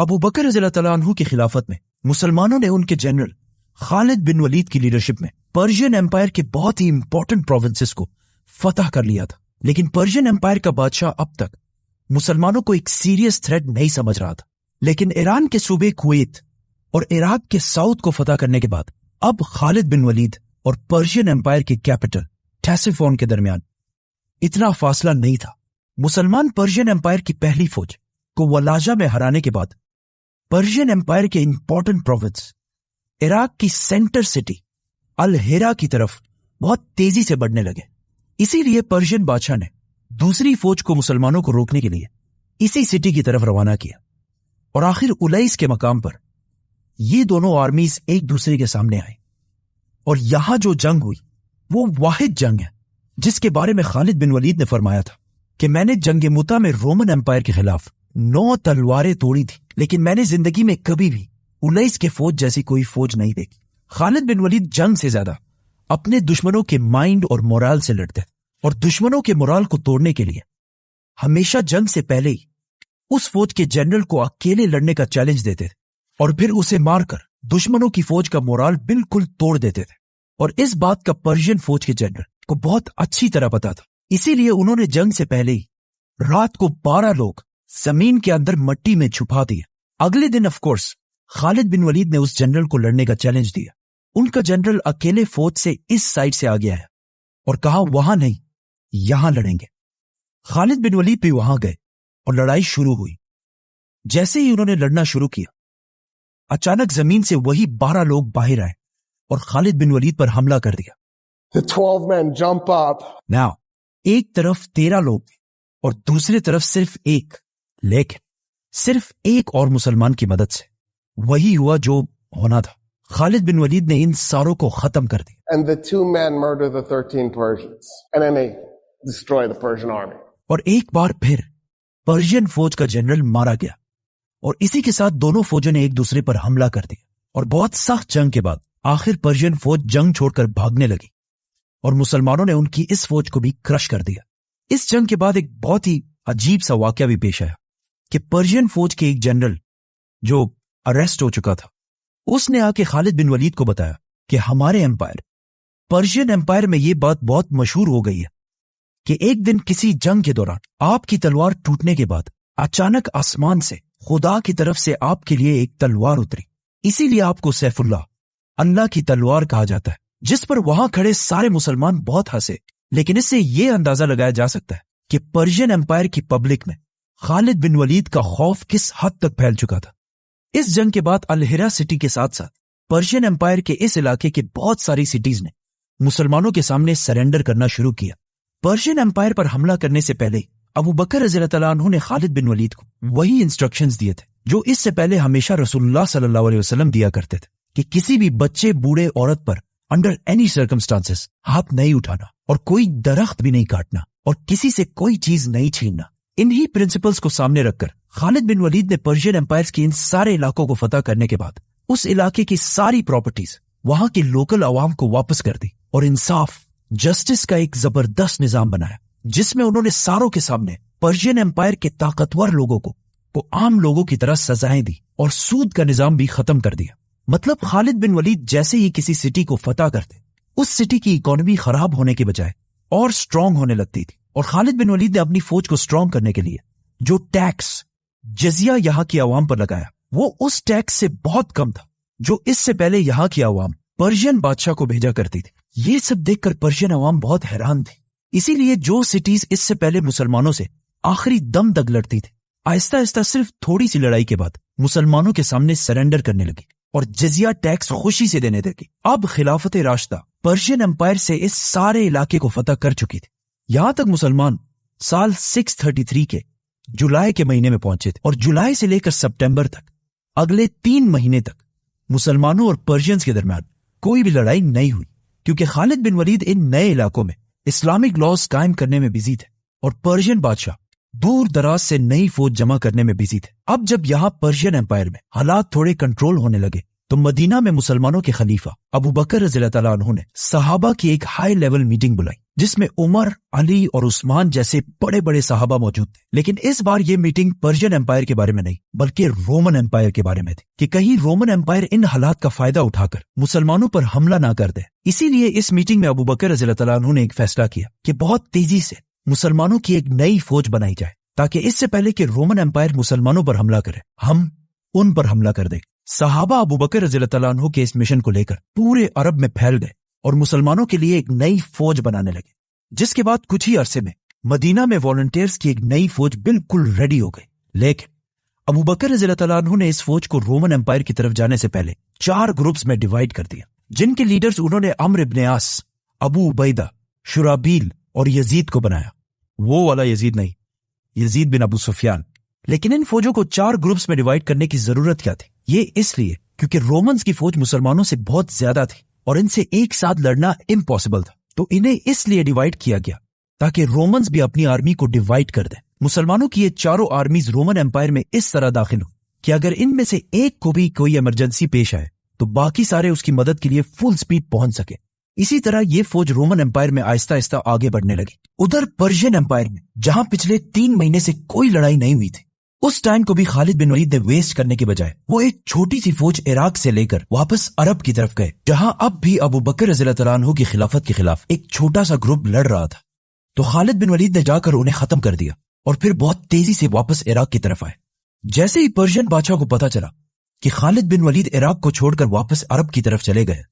ابو بکر رضی اللہ تعالیٰ عنہ کی خلافت میں مسلمانوں نے ان کے جنرل خالد بن ولید کی لیڈرشپ میں پرشین ایمپائر کے بہت ہی امپورٹنٹ پروونسز کو فتح کر لیا تھا، لیکن پرشین ایمپائر کا بادشاہ اب تک مسلمانوں کو ایک سیریس تھریٹ نہیں سمجھ رہا تھا۔ لیکن ایران کے صوبے کویت اور عراق کے ساؤتھ کو فتح کرنے کے بعد اب خالد بن ولید اور پرشین ایمپائر کے کیپٹل ٹیسیفون کے درمیان اتنا فاصلہ نہیں تھا۔ مسلمان پرشین ایمپائر کی پہلی فوج کو ولاجہ میں ہرانے کے بعد پرشین ایمپائر کے امپورٹنٹ پروونس عراق کی سینٹر سٹی الہیرا کی طرف بہت تیزی سے بڑھنے لگے۔ اسی لیے پرشین بادشاہ نے دوسری فوج کو مسلمانوں کو روکنے کے لیے اسی سٹی کی طرف روانہ کیا، اور آخر الیس کے مقام پر یہ دونوں آرمیز ایک دوسرے کے سامنے آئے، اور یہاں جو جنگ ہوئی وہ واحد جنگ ہے جس کے بارے میں خالد بن ولید نے فرمایا تھا کہ میں نے جنگ متا میں رومن ایمپائر کے خلاف 9 تلواریں توڑی تھی، لیکن میں نے زندگی میں کبھی بھی الیس کے فوج جیسی کوئی فوج نہیں دیکھی۔ خالد بن ولید جنگ سے زیادہ اپنے دشمنوں کے مائنڈ اور مورال سے لڑتے تھے، اور دشمنوں کے مورال کو توڑنے کے لیے ہمیشہ جنگ سے پہلے ہی اس فوج کے جنرل کو اکیلے لڑنے کا چیلنج دیتے تھے، اور پھر اسے مار کر دشمنوں کی فوج کا مورال بالکل توڑ دیتے تھے۔ اور اس بات کا پرشین فوج کے جنرل کو بہت اچھی طرح پتا تھا، اسی لیے انہوں نے جنگ سے پہلے ہی رات کو 12 لوگ زمین کے اندر مٹی میں چھپا دیا۔ اگلے دن آف کورس خالد بن ولید نے اس جنرل کو لڑنے کا چیلنج دیا۔ ان کا جنرل اکیلے فوج سے اس سائڈ سے آگے آیا اور کہا وہاں نہیں، یہاں لڑیں گے۔ خالد بن ولید بھی وہاں گئے اور لڑائی شروع ہوئی۔ جیسے ہی انہوں نے لڑنا شروع کیا، اچانک زمین سے وہی 12 لوگ باہر آئے اور خالد بن ولید پر حملہ کر دیا۔ The 12 men jump up. Now, ایک طرف 13 لوگ اور دوسری طرف صرف ایک، لیکن صرف ایک اور مسلمان کی مدد سے وہی ہوا جو ہونا تھا۔ خالد بن ولید نے ان ساروں کو ختم کر دیا، And the 2 men murder the 13 Persians. And then they destroy the Persian army. اور ایک بار پھر پرشین فوج کا جنرل مارا گیا، اور اسی کے ساتھ دونوں فوجوں نے ایک دوسرے پر حملہ کر دیا، اور بہت سخت جنگ کے بعد آخر پرشین فوج جنگ چھوڑ کر بھاگنے لگی، اور مسلمانوں نے ان کی اس فوج کو بھی کرش کر دیا۔ اس جنگ کے بعد ایک بہت ہی عجیب سا واقعہ بھی پیش آیا کہ پرشین فوج کے ایک جنرل جو اریسٹ ہو چکا تھا، اس نے آ کے خالد بن ولید کو بتایا کہ ہمارے ایمپائر پرشین ایمپائر میں یہ بات بہت مشہور ہو گئی ہے کہ ایک دن کسی جنگ کے دوران آپ کی تلوار ٹوٹنے کے بعد اچانک آسمان سے خدا کی طرف سے آپ کے لیے ایک تلوار اتری، اسی لیے آپ کو سیف اللہ، اللہ کی تلوار کہا جاتا ہے۔ جس پر وہاں کھڑے سارے مسلمان بہت ہنسے، لیکن اس سے یہ اندازہ لگایا جا سکتا ہے کہ پرشین ایمپائر کی پبلک میں خالد بن ولید کا خوف کس حد تک پھیل چکا تھا۔ اس جنگ کے بعد الہیرا سٹی کے ساتھ ساتھ پرشین ایمپائر کے اس علاقے کے بہت ساری سٹیز نے مسلمانوں کے سامنے سرنڈر کرنا شروع کیا۔ پرشین ایمپائر پر حملہ کرنے سے پہلے ابو بکر رضی اللہ تعالیٰ عنہ نے خالد بن ولید کو وہی انسٹرکشنز دیے تھے جو اس سے پہلے ہمیشہ رسول اللہ صلی اللہ علیہ وسلم دیا کرتے تھے، کہ کسی بھی بچے، بوڑھے، عورت پر انڈر اینی سرکمسٹانسز ہاتھ نہیں اٹھانا، اور کوئی درخت بھی نہیں کاٹنا، اور کسی سے کوئی چیز نہیں چھیننا۔ انہی پرنسپلز کو سامنے رکھ کر خالد بن ولید نے پرشین ایمپائرز کی ان سارے علاقوں کو فتح کرنے کے بعد اس علاقے کی ساری پراپرٹیز وہاں کے لوکل عوام کو واپس کر دی، اور انصاف، جسٹس کا ایک زبردست نظام بنایا، جس میں انہوں نے ساروں کے سامنے پرشین ایمپائر کے طاقتور لوگوں کو عام لوگوں کی طرح سزائیں دی، اور سود کا نظام بھی ختم کر دیا۔ مطلب خالد بن ولید جیسے ہی کسی سٹی کو فتح کرتے، اس سٹی کی اکانومی خراب ہونے کے بجائے اور سٹرونگ ہونے لگتی تھی۔ اور خالد بن ولید نے اپنی فوج کو سٹرونگ کرنے کے لیے جو ٹیکس، جزیہ یہاں کی عوام پر لگایا، وہ اس ٹیکس سے بہت کم تھا جو اس سے پہلے یہاں کی عوام پرشین بادشاہ کو بھیجا کرتی تھی۔ یہ سب دیکھ کر پرشین عوام بہت حیران تھی، اسی لیے جو سٹیز اس سے پہلے مسلمانوں سے آخری دم تک لڑتی تھی، آہستہ آہستہ صرف تھوڑی سی لڑائی کے بعد مسلمانوں کے سامنے سرنڈر کرنے لگی اور جزیہ ٹیکس خوشی سے دینے لگی۔ اب خلافت راشدہ پرشین ایمپائر سے اس سارے علاقے کو فتح کر چکی تھی، یہاں تک مسلمان سال 633 کے جولائی کے مہینے میں پہنچے تھے، اور جولائی سے لے کر سپٹمبر تک اگلے 3 مہینے تک مسلمانوں اور پرشینز کے درمیان کوئی بھی لڑائی نہیں ہوئی، کیونکہ خالد بن ولید ان نئے علاقوں میں اسلامک لاز قائم کرنے میں بزی تھے، اور پرشین بادشاہ دور دراز سے نئی فوج جمع کرنے میں بزی تھے۔ اب جب یہاں پرشین ایمپائر میں حالات تھوڑے کنٹرول ہونے لگے تو مدینہ میں مسلمانوں کے خلیفہ ابو بکر رضی اللہ تعالیٰ عنہ نے صحابہ کی ایک ہائی لیول میٹنگ بلائی، جس میں عمر، علی اور عثمان جیسے بڑے بڑے صحابہ موجود تھے. لیکن اس بار یہ میٹنگ پرشین امپائر کے بارے میں نہیں بلکہ رومن امپائر کے بارے میں تھی کہ کہیں رومن امپائر ان حالات کا فائدہ اٹھا کر مسلمانوں پر حملہ نہ کر دے. اسی لیے اس میٹنگ میں ابو بکر رضی اللہ تعالیٰ عنہ نے ایک فیصلہ کیا کہ بہت تیزی سے مسلمانوں کی ایک نئی فوج بنائی جائے تاکہ اس سے پہلے کہ رومن امپائر مسلمانوں پر حملہ کرے ہم ان پر حملہ کر دیں. صحابہ ابو بکر رضی اللہ تعالیٰ عنہ کے اس مشن کو لے کر پورے عرب میں پھیل گئے اور مسلمانوں کے لیے ایک نئی فوج بنانے لگے. جس کے بعد کچھ ہی عرصے میں مدینہ میں والنٹیئرز کی ایک نئی فوج بالکل ریڈی ہو گئی. لیکن ابو بکر رضی اللہ تعالیٰ عنہ نے اس فوج کو رومن امپائر کی طرف جانے سے پہلے 4 گروپس میں ڈیوائیڈ کر دیا جن کے لیڈرز انہوں نے عمرو ابن عاص، ابو عبیدہ، شرابیل اور یزید کو بنایا. وہ والا یزید نہیں، یزید بن ابو سفیان. لیکن ان فوجوں کو 4 گروپس میں ڈیوائیڈ کرنے کی ضرورت کیا تھی؟ یہ اس لیے کیونکہ رومنز کی فوج مسلمانوں سے بہت زیادہ تھی اور ان سے ایک ساتھ لڑنا امپاسبل تھا. تو انہیں اس لیے ڈیوائیڈ کیا گیا تاکہ رومنز بھی اپنی آرمی کو ڈیوائیڈ کر دیں. مسلمانوں کی یہ چاروں آرمیز رومن امپائر میں اس طرح داخل ہو کہ اگر ان میں سے ایک کو بھی کوئی ایمرجنسی پیش آئے تو باقی سارے اس کی مدد کے لیے فل سپیڈ پہنچ سکے. اسی طرح یہ فوج رومن امپائر میں آہستہ آہستہ آگے بڑھنے لگی. ادھر پرشین امپائر میں جہاں پچھلے 3 مہینے سے کوئی لڑائی نہیں ہوئی تھی، اس ٹائم کو بھی خالد بن ولید نے ویسٹ کرنے کے بجائے وہ ایک چھوٹی سی فوج عراق سے لے کر واپس عرب کی طرف گئے جہاں اب بھی ابو بکر رضی اللہ تعالیٰ عنہ کی خلافت کے خلاف ایک چھوٹا سا گروپ لڑ رہا تھا. تو خالد بن ولید نے جا کر انہیں ختم کر دیا اور پھر بہت تیزی سے واپس عراق کی طرف آئے. جیسے ہی پرشین بادشاہ کو پتا چلا کہ خالد بن ولید عراق کو چھوڑ کر واپس عرب کی طرف چلے گئے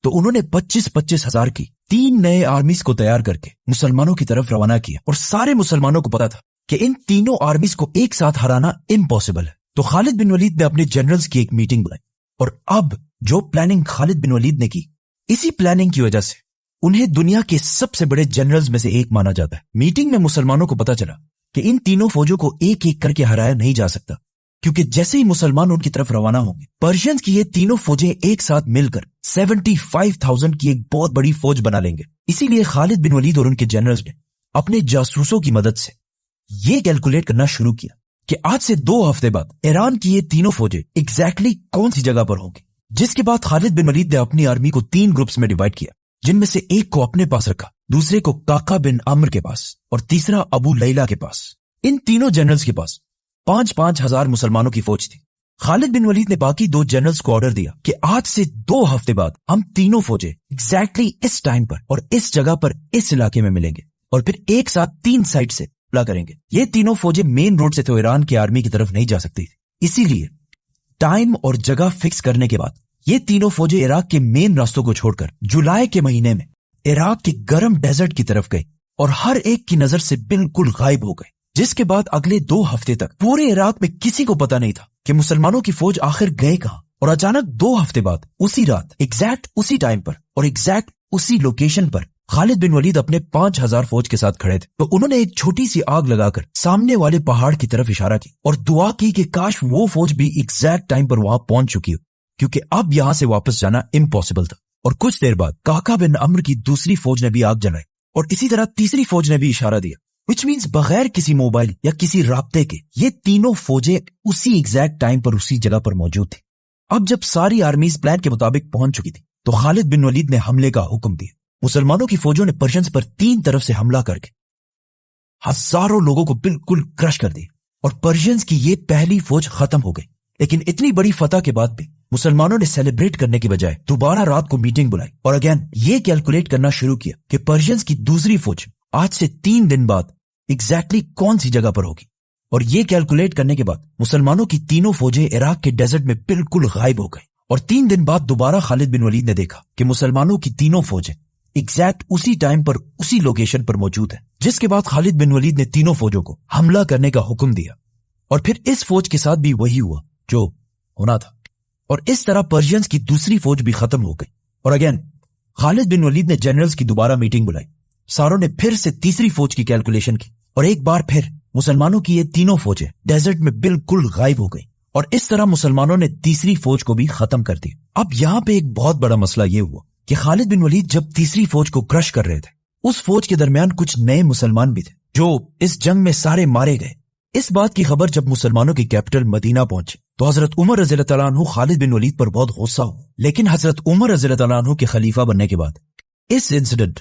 تو انہوں نے 25 ہزار کی 3 نئے آرمیز کو تیار کر کے مسلمانوں کی طرف روانہ کیا. اور سارے مسلمانوں کو پتا تھا کہ ان تینوں آرمیز کو ایک ساتھ ہرانا امپاسبل ہے. تو خالد بن ولید نے اپنے جنرلز کی ایک میٹنگ بلائی اور اب جو پلاننگ خالد بن ولید نے کی، اسی پلاننگ کی وجہ سے انہیں دنیا کے سب سے بڑے جنرلز میں سے ایک مانا جاتا ہے. میٹنگ میں مسلمانوں کو پتا چلا کہ ان تینوں فوجوں کو ایک ایک کر کے ہرایا نہیں جا سکتا کیونکہ جیسے ہی مسلمان ان کی طرف روانہ ہوں گے پرشینز کی یہ تینوں فوجیں ایک ساتھ مل کر 75,000 کی ایک بہت بڑی فوج بنا لیں گے. اسی لیے خالد بن ولید اور ان کے جنرلز نے اپنے جاسوسوں کی مدد سے یہ کیلکولیٹ کرنا شروع کیا کہ آج سے 2 ہفتے بعد ایران کی یہ تینوں فوجیں ایگزیکٹلی کون سی جگہ پر ہوں گی. جس کے بعد خالد بن ولید نے اپنی آرمی کو 3 گروپس میں ڈیوائیڈ کیا جن میں سے ایک کو اپنے پاس رکھا، دوسرے کو کاکا بن عمرو کے پاس اور تیسرا ابو لیلہ کے پاس. ان تینوں جنرلز کے پاس 5 ہزار مسلمانوں کی فوج تھی. خالد بن ولید نے باقی 2 جنرلز کو آرڈر دیا کہ آج سے 2 ہفتے بعد ہم تینوں فوجیں ایگزیکٹلی اس ٹائم پر اور اس جگہ پر اس علاقے میں ملیں گے اور پھر ایک ساتھ 3 سائٹ سے حملہ کریں گے. یہ تینوں فوجیں مین روڈ سے تو ایران کی آرمی کی طرف نہیں جا سکتی تھی. اسی لیے ٹائم اور جگہ فکس کرنے کے بعد یہ تینوں فوجیں عراق کے مین راستوں کو چھوڑ کر جولائی کے مہینے میں عراق کے گرم ڈیزرٹ کی طرف گئی اور ہر ایک کی نظر سے بالکل غائب ہو گئے. جس کے بعد اگلے 2 ہفتے تک پورے عراق میں کسی کو پتا نہیں تھا کہ مسلمانوں کی فوج آخر گئے کہاں. اور اچانک 2 ہفتے بعد اسی رات ایگزیکٹ اسی ٹائم پر اور ایگزیکٹ اسی لوکیشن پر خالد بن ولید اپنے 5,000 فوج کے ساتھ کھڑے تھے. تو انہوں نے ایک چھوٹی سی آگ لگا کر سامنے والے پہاڑ کی طرف اشارہ کی اور دعا کی کہ کاش وہ فوج بھی ایگزیکٹ ٹائم پر وہاں پہنچ چکی ہو کیونکہ اب یہاں سے واپس جانا امپاسبل تھا. اور کچھ دیر بعد کاکا بن عمرو کی دوسری فوج نے بھی آگ جلائی اور اسی طرح تیسری فوج نے بھی اشارہ دیا which means بغیر کسی موبائل یا کسی رابطے کے یہ تینوں فوجیں اسی ایگزیکٹ ٹائم پر اسی جگہ پر موجود تھی. اب جب ساری آرمیز پلان کے مطابق پہنچ چکی تھی تو خالد بن ولید نے حملے کا حکم دیا. مسلمانوں کی فوجوں نے پرشینز پر 3 طرف سے حملہ کر کے ہزاروں لوگوں کو بالکل کرش کر دیا اور پرشینز کی یہ پہلی فوج ختم ہو گئی. لیکن اتنی بڑی فتح کے بعد بھی مسلمانوں نے سیلیبریٹ کرنے کے بجائے دوبارہ رات کو میٹنگ بلائی اور اگین یہ کیلکولیٹ کرنا شروع کیا کہ پرشینز کی دوسری فوج آج سے 3 دن بعد ایگزیکٹلی کون سی جگہ پر ہوگی. اور یہ کیلکولیٹ کرنے کے بعد مسلمانوں کی تینوں فوجیں عراق کے ڈیزرٹ میں بالکل غائب ہو گئی. اور 3 دن بعد دوبارہ خالد بن ولید نے دیکھا کہ مسلمانوں کی تینوں فوجیں ایگزیکٹ اسی ٹائم پر اسی لوکیشن پر موجود ہیں. جس کے بعد خالد بن ولید نے تینوں فوجوں کو حملہ کرنے کا حکم دیا اور پھر اس فوج کے ساتھ بھی وہی ہوا جو ہونا تھا اور اس طرح پرشینز کی دوسری فوج بھی ختم ہو گئی. اور اگین خالد بن ولید نے جنرلز کی دوبارہ میٹنگ بلائی. ساروں نے پھر سے تیسری فوج کی کیلکولیشن کی اور ایک بار پھر مسلمانوں کی یہ تینوں فوجیں ڈیزرٹ میں بالکل غائب ہو گئی اور اس طرح مسلمانوں نے تیسری فوج کو بھی ختم کر دیا. اب یہاں پہ ایک بہت بڑا مسئلہ یہ ہوا کہ خالد بن ولید جب تیسری فوج کو کرش کر رہے تھے اس فوج کے درمیان کچھ نئے مسلمان بھی تھے جو اس جنگ میں سارے مارے گئے. اس بات کی خبر جب مسلمانوں کی کیپٹل مدینہ پہنچی تو حضرت عمر رضی اللہ تعالیٰ عنہ خالد بن ولید پر بہت غصہ ہو. لیکن حضرت عمر رضی اللہ تعالیٰ عنہ کے خلیفہ بننے کے بعد اس انسیڈنٹ